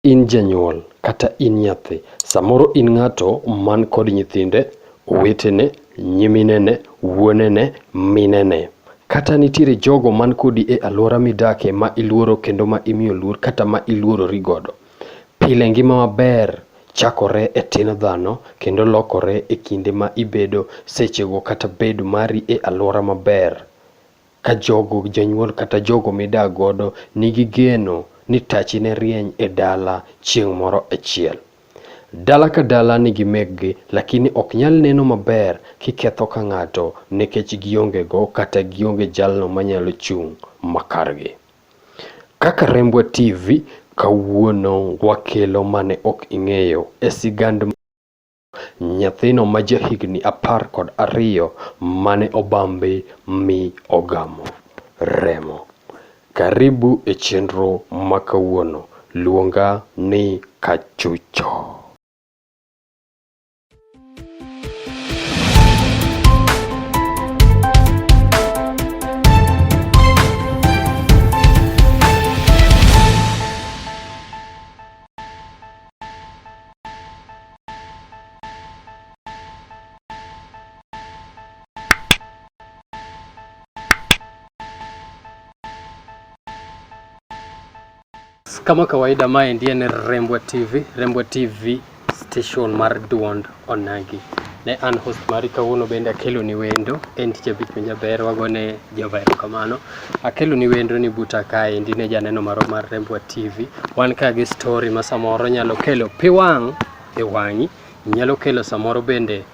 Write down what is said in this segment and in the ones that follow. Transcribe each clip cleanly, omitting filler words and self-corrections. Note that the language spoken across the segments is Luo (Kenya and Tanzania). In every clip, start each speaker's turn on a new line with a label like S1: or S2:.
S1: In janyuol kata in nyathi, samoro in ng'ato man kod nyithinde, owetene, nyiminene, wuonene, minene. Kata nitiere jogo man kodi e alwora midake ma iluoro kendo ma imiyo luor kata ma iluorori godo. Pile ngima maber chakore e tin dhano kendo lokore e kinde ma ibedo sechego kata bedo mari e alwora maber. Ka jogo janyuol kata jogo midak godo nigi geno ni tachi ne rieny e dala chieng' moro achiel. Dala ka dala nigi meggi, lakini ok nyal neno maber kiketho ka ng'ato nikech gionge go kata gionge jalno manyalo chung' makargi. Kaka Rembwa TV kawuono wakelo mane ok ing'eyo e sigand nyathino ma jahigni 12 mane obambi mi ogamo remo. Karibu e chenro ma kawuono, luonga ni Kachucho. Kama kawaida mae ndiye ni Rembwa TV. Rembwa TV station mar duond onagi. Ne an host mari kawuono bende akelo ni wendo. En tich abich majaber wagone Jehova erokamano. Akelo ni wendo ni buta kae ndine janeno maro mar Rembwa TV. Wan ka gi story ma samoro nyalo kelo piwang' e wang'i. Nyalo kelo samoro bende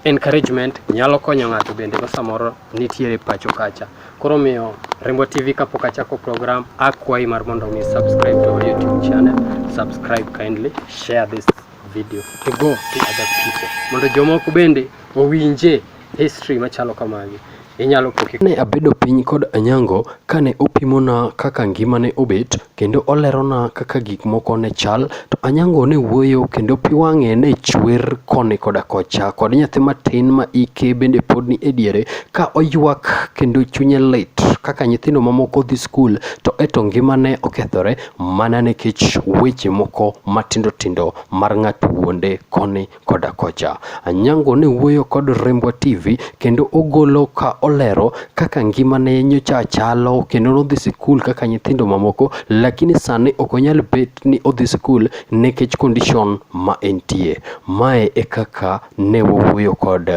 S1: encouragement, nyalo konyo ng'ato bende ma samoro nitiere pacho kacha. Koro miyo Rembwa TV kapok achako program, akwayi mar mondo mi subscribe to our YouTube channel. Subscribe kindly, share this video to go to other people. Mondo jomoko bende owinje history machalo kamagi. Inyalo poke. Ne abedo piny kod Anyango kane opimona kaka ngima ne obet kendo olerona kaka gik moko ne chal, to Anyango ne wuoyo kendo piwang'e ne chwer koni koda kocha kod nyathi matin ma ike bende pod ni ediere ka oywak kendo chunye lit kaka nyithindo mamoko dhi skul to eto ngima ne okethore mana nikech weche moko matindo tindo mar ng'at wuonde koni koda kocha. Anyango ne wuoyo kod Rembwa TV kendo ogolo ka olero kaka ngima ne nyocha chalo kendo nodhi skul kaka nyithindo mamoko, lakini sani ok onyal bet ni odhi skul nikech condition ma entie. Mae e kaka ne wuoyo kod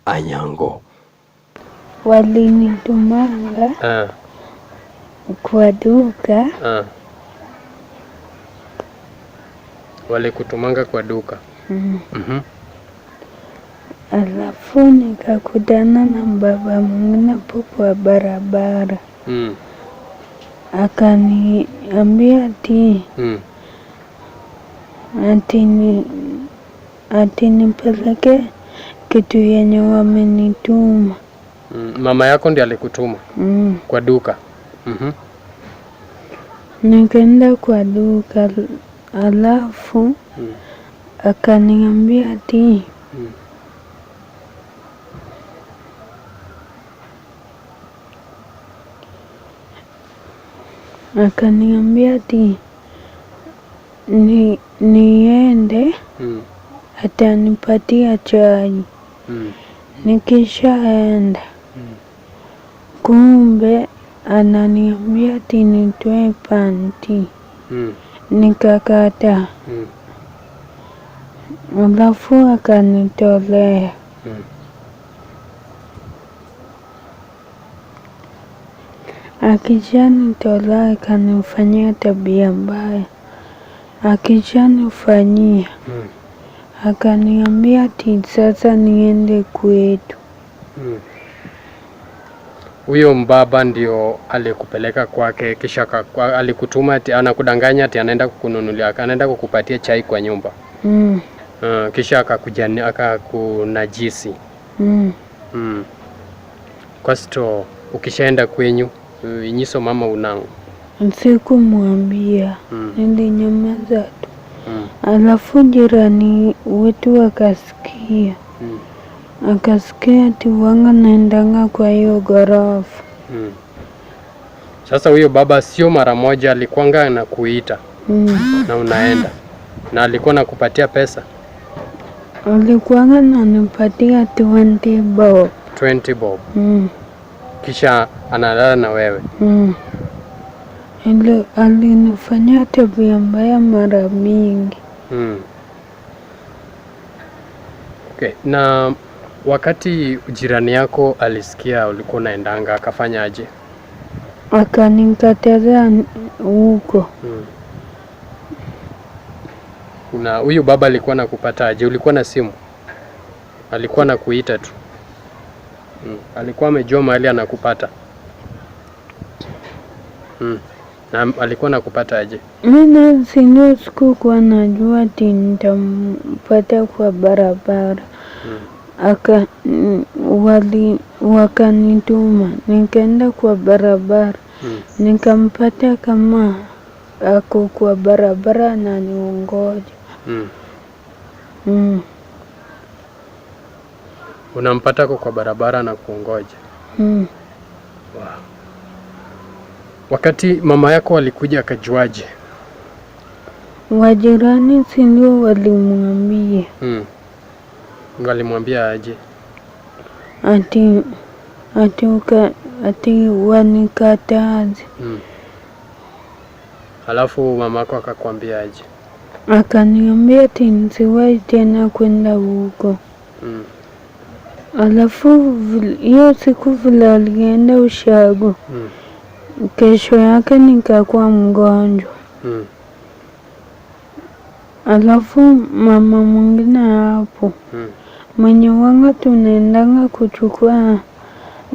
S1: Anyango.
S2: Walinitumanga kwa duka.
S1: Wale kutumanga kwa duka.
S2: Alafu nikakutana na baba mwingine hapo kwa barabara. Akaniambia ati nipeleke kitu yenye wamenituma.
S1: Mama yako ndiye alikutuma kwa duka?
S2: Nikaenda kwa duka, alafu akaniambia ati niende atanipatia chai. Nikishaenda kumbe ananiambia ati nitoe panty. Nikakata. Alafu akanitolea. Akishanitolea akanifanyia tabia mbaya. Akishanifanyia akaniambia ati sasa niende kwetu.
S1: Huyo mbaba ndio alikupeleka kwake, kisha alikutuma ati anakudanganya ati anaenda kukununulia, anaenda kukupatia chai kwa nyumba. Kisha akakunajisi. Kwa sto ukishaenda kwenyu inyiso mama unangu?
S2: Sikumwambia. Nilinyamaza tu. Alafu jirani wetu akasikia. Akasikia ati wanga naendanga kwa hiyo ghorofa.
S1: Sasa huyo baba sio mara moja alikuanga anakuita. Na unaenda. Na alikuwa nakupatia pesa?
S2: Alikuwa ananipatia 20 bob.
S1: 20 bob. Kisha analala na wewe?
S2: Ile alinifanyia tabia mbaya mara mingi.
S1: Okay. Na wakati jirani yako alisikia ulikuwa unaendanga, akafanya aje?
S2: Akanikataza huko.
S1: Na huyu baba alikuwa nakupata aje? Ulikuwa na simu? Alikuwa nakuita tu? Alikuwa amejua mahali anakupata? Na alikuwa nakupata aje?
S2: Mimi sindio sikuwa najua ati nitampata kwa barabara. Wakanituma, nikaenda kwa barabara. Nikampata kama ako kwa barabara na niongoje.
S1: Unampata kwa barabara na kuongoja? Wow. Wakati mama yako alikuja akajuaje?
S2: Wajirani sindio walimwambia.
S1: Walimwambia aje?
S2: Ati wanikataze.
S1: Alafu mama yako akakwambia aje?
S2: Akaniambia ati nisiwahi tena kwenda huko. Alafu hiyo siku vile alienda ushago. Kesho yake nikakuwa mgonjwa. Alafu mama mwingine hapo. Mwenye wanga tunaendanga kuchukua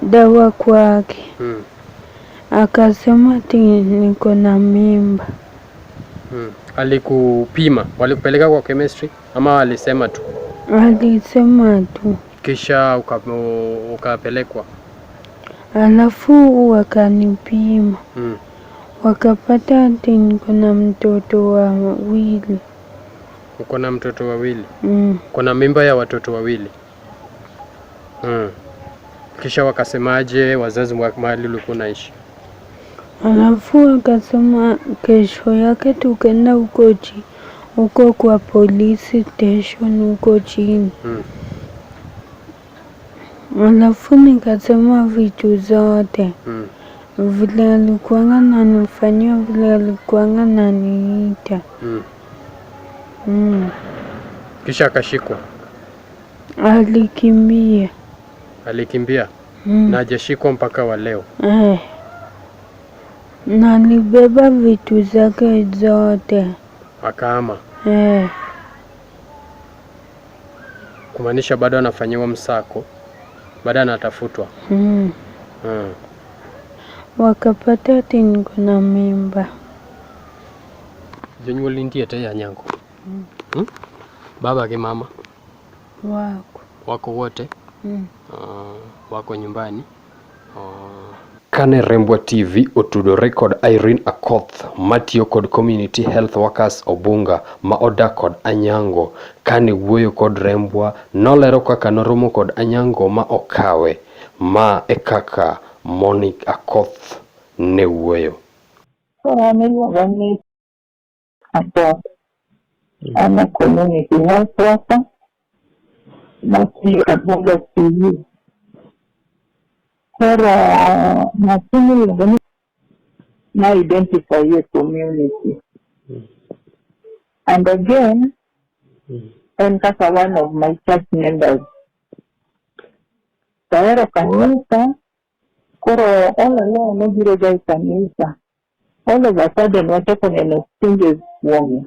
S2: dawa kwake. Akasema ati niko na mimba.
S1: Alikupima? Walikupeleka kwa chemistry ama alisema tu?
S2: Alisema tu.
S1: Kisha ukapelekwa?
S2: Alafu wakanipima. Wakapata ati niko na mtoto wawili.
S1: Uko na mtoto wawili? Uko na mimba ya watoto wawili? Kisha wakasemaje wazazi wa mahali ulikuwa unaishi?
S2: Alafu wakasema kesho yake tukaenda huko kwa police station huko chini. Alafu nikasema vitu zote. Vile alikuwanga ananifanyia, vile alikuwanga ananiita.
S1: Kisha akashikwa?
S2: Alikimbia.
S1: Alikimbia? Na hajashikwa mpaka wa leo?
S2: Na alibeba vitu zake zote.
S1: Akaama? Kumaanisha bado anafanyiwa msako? Bado anatafutwa?
S2: Wakapata ati niko na mimba.
S1: Jonyuol nitie te Anyango? Baba ke mama? Wako wote? Wako nyumbani? Kane Rembwa TV otudore kod Irene Akoth matiyo kod Community Health Workers Obunga ma odak kod Anyango. Kane wuoyo kod Rembwa nolero kaka noromo kod Anyango ma okawe. Ma e kaka Monique Akoth ne wuoyo.
S3: Aniluongo ni Akoth. I'm a community health worker. Matiyo Obunga TV. Nothing is not identify a community. And again, I'm one of my church members. Pero kanisa, kuro all along no biroga kanisa. All of a sudden, what happened in exchanges wrong.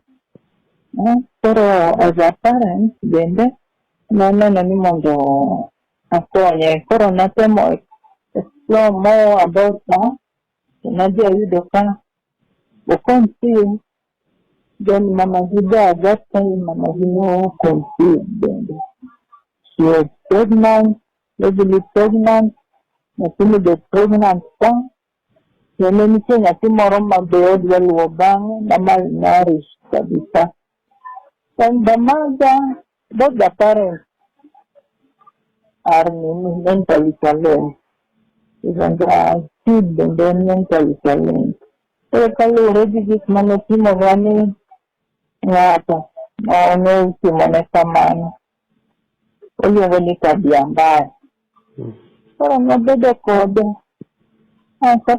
S3: Pero as a parent, then no mondo akonye. Kuro natemo explore more about that. Nadia yudoka. Conceived. Then Mama Gida at that time, Mama Gida conceived. Then she was pregnant, heavily pregnant. Nakini the pregnant son. Then anything natimoro mabeod walwobang na malnourished kabisa. And the mother, both the parents are mentally challenged. Even the kid and then mentally challenged. kalure gi gik mane timo gani ng'ato ne timone kamano. Oluongo ni tabia mbaya. Koro nobedo kode.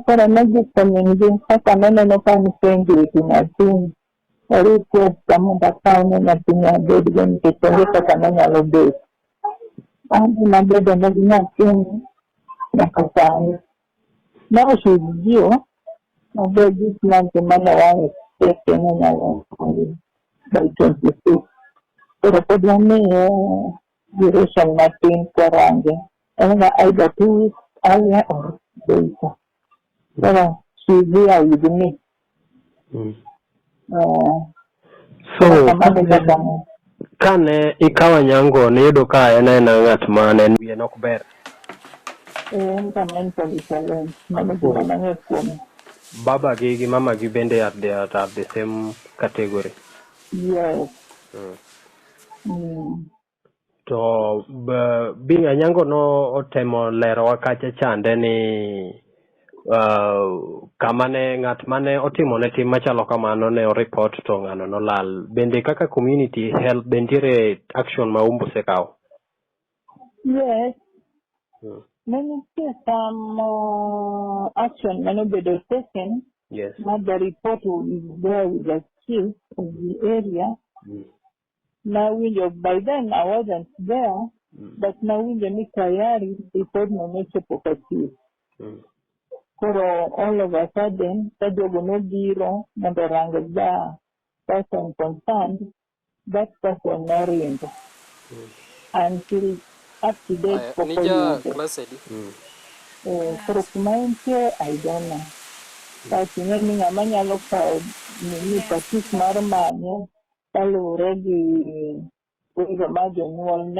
S3: Koro negiko mingi kaka naneno ka nipenjo iti nyathini. Request mondo akaw ne nyathini abed go nikech onge kaka nanyalo bet. Nabedo ne gi nyathini nyaka sani. Naosuzio mabe gik manke mane wang expect nanyalo by 26. Pero pod wamiye duration matin korange. Either 2 weeks earlier or later. So she's here with me.
S1: So kane ikawa Anyango ne yudo ka en ng'at mane wiye nok ber.
S3: Mentally challenged. Mane
S1: Baba gi mama gi bende are the same category.
S3: Yes.
S1: To being Anyango no otemo lero kacha chande ni kamane ng'at mane otimo ne tim machalo kamano ne report to ng'ano no lal. Bende kaka community help bentiere action ma umbu sekao.
S3: Yes. Many some action many be taken.
S1: Yes.
S3: Not the report is there with the chief of the area. Now by then I wasn't there, but now we need tayari report no meche pokati. So all of a sudden, Tajogo no biro, Nandaranga person concerned, that person no until up to date for I don't know. But in a manual for me, Patis Marmania, already with a margin one,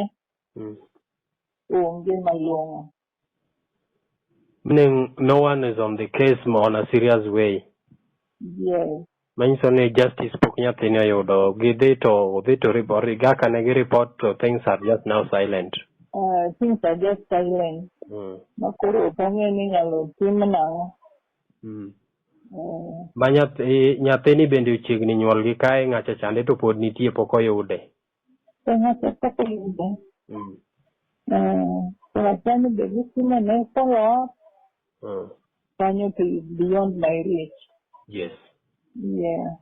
S3: get my long.
S1: Meaning no one is on the case on a serious way.
S3: Yes.
S1: Mention justice poknya tenya yodo gide report gaka negi report so things are just now silent.
S3: Things are just silent. Makuro pangeni nyalo timna.
S1: Banyat nyathini bende uchiegni nyuol gi kae ng'acha chande to pod nitie pok oyude.
S3: Ng'acha pok oyude. Sani be gitimo ne follow up. Kanyo is beyond my reach.
S1: Yes.
S3: Yeah.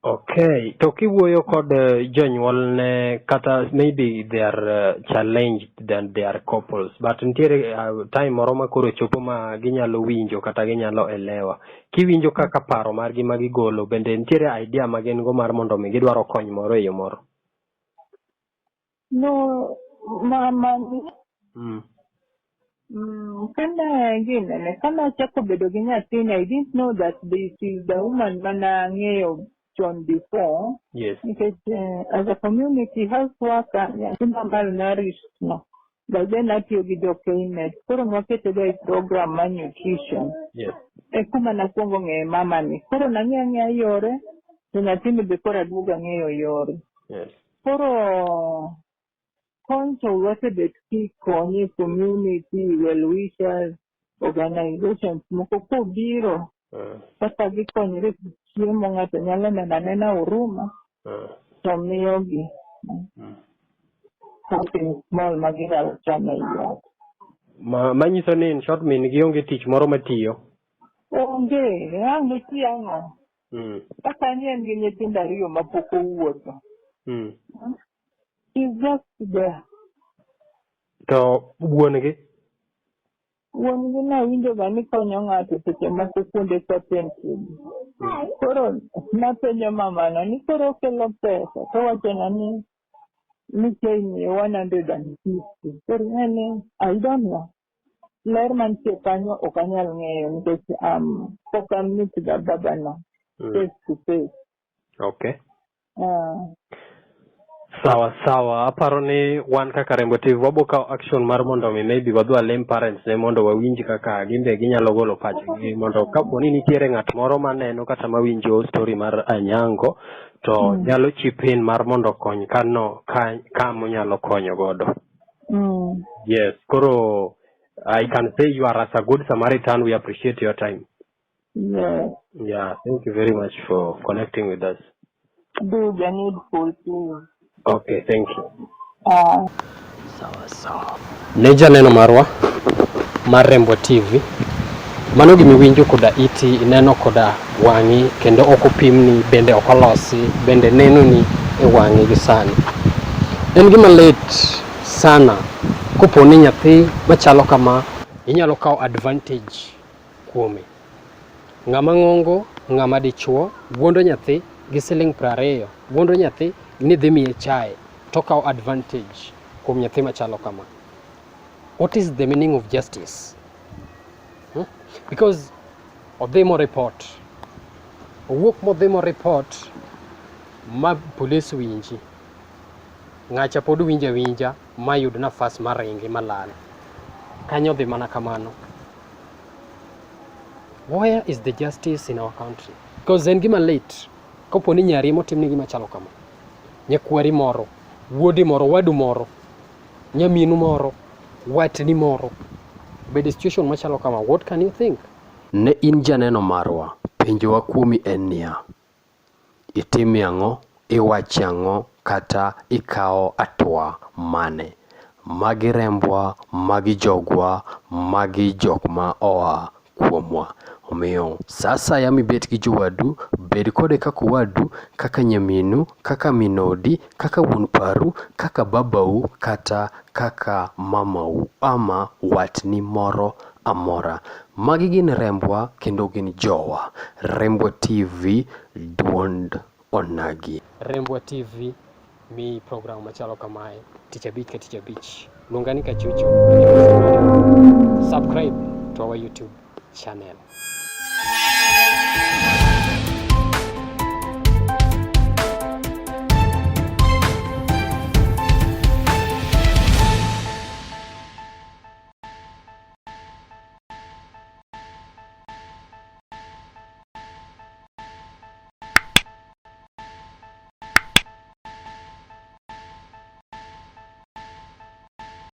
S1: Okay. To kiwuoyo kod jonyuol ne kata maybe they are challenged than they are couples, but nitiere time moro ma koro chopo ma ginyalo winjo kata ginyalo elewa. Kiwinjo kaka paro margi ma gigolo bende nitiere idea ma gin go mar mondo mi gidwaro kony moro e yo moro.
S3: No, mama. Kana chako bedo gi nyathini, I didn't know that this is the woman mana ng'eyo chon before.
S1: Yes.
S3: Because as a community health worker, nyathina malnourished no. But then atiyo gi document. Koro nwakete ga program ma nutrition.
S1: Yes.
S3: Kuma nakwongo ng'eyo mama ni. Koro nang'eya yore, to nyathini be koro aduoga ng'eyo yore.
S1: Yes.
S3: Koro Council worked konyi community, well-wishers, organizations, moko ko biro. Kata gikonyre chiemo ng'ato nyalo nena huruma. To miyogi. Something small maginyalo chamo iye.
S1: Manyiso ni in short min gionge tich moro matiyo.
S3: Onge, ang tiyo ang'o. Kaka nien gi nyithindo ariyo mapok owuotho. He's just there.
S1: To wuongi?
S3: Wuongi na winjo ga ni konyo ng'ato seche moko kuonde patented. Koro napenjo mamano ni koro okelo pesa. To wachona ni nitie 150. Koro ng'ani, I don't know. Ler mantie kanyo ok anyal ng'eyo nikech pok amit ga babano face to face.
S1: Okay. Sawa. Aparo ni wan kaka Rembwa TV wabo kao action mar mondo mi maybe wadwa lem parents ne mondo wawinj kaka gimbe ginyalo golo pachgi mondo kaponi nitiere ng'at moro maneno kata mawinjo story mar Anyango to nyalo chip in mar mondo kony kano kamo nyalo konyo godo. Yes, koro I can say you are as a good Samaritan. We appreciate your time.
S3: Yes.
S1: Yeah, thank you very much for connecting with us.
S3: Do the needful, please.
S1: Okay, thank you.
S3: Sawa.
S1: Neja neno marwa mar Rembwa TV. Mano gimiwinjo koda iti ineno koda wang'i kendo ok opimni bende ok olosi bende neno ni e wang'i gi sani. En gima lit sana koponi nyathi machalo kama inyalo kawo advantage kuome. Ng'ama ng'ongo, ng'ama dichuo wuondo nyathi gi siling 20, wuondo nyathi ni dhi miye CHAE to kawo advantage kuom nyathi machalo kama. What is the meaning of justice? Because odhimo report, owuok modhimo report ma polis winji, ng'acha pod winja ma yud nafas mar ringi malal, kanyo dhi mana kamano. Where is the justice in our country? Because en gima lit kopo ni nyari motimni gima chalo kama, nyakwari moro, wuodi moro, wadu moro, nyaminu moro, watni moro bede situation machalo kama. What can you think? Ne in janeno marwa, penjowa kuomi en niya, itimi ang'o, iwachi ang'o, kata ikawo atua mane? Magi Rembwa, magi jogwa, magi jok ma oa kuomwa. Omiyo sasa ya mibet gi jowadu, bed kode kaka wadu, kaka nyaminu, kaka minodi, kaka wuon paru, kaka babau, kata kaka mamau, ama watni moro amora. Magi gin Rembwa kendo gin jowa. Rembwa TV, duond onagi. Rembwa TV mi program machalo kamae tich abich ka tich abich. Luongani ka chucho. Subscribe to our YouTube channel.